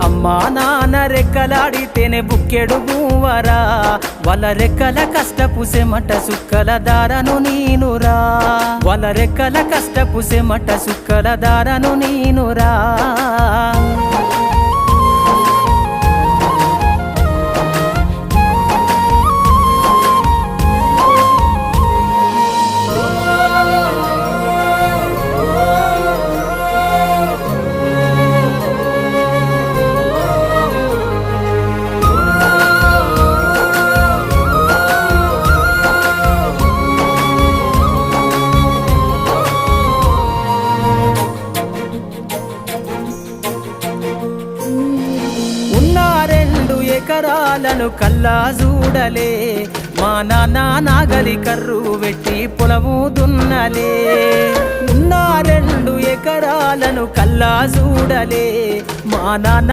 అమ్మా నాన్న రెక్కలాడితేనే బుక్కెడు బూవరా వాళ్ళ రెక్కల కష్టపు సెమట సుక్కల దారను నీనురా వాళ్ళ రెక్కల కష్టపు సెమట సుక్కల దారను నీనురా ఎకరాలను కల్లా చూడలే మా నాన్న నాగలి కర్రు వెట్టి పొలము దున్నలే ఉన్న 2 ఎకరాలను కల్లా చూడలే మా నాన్న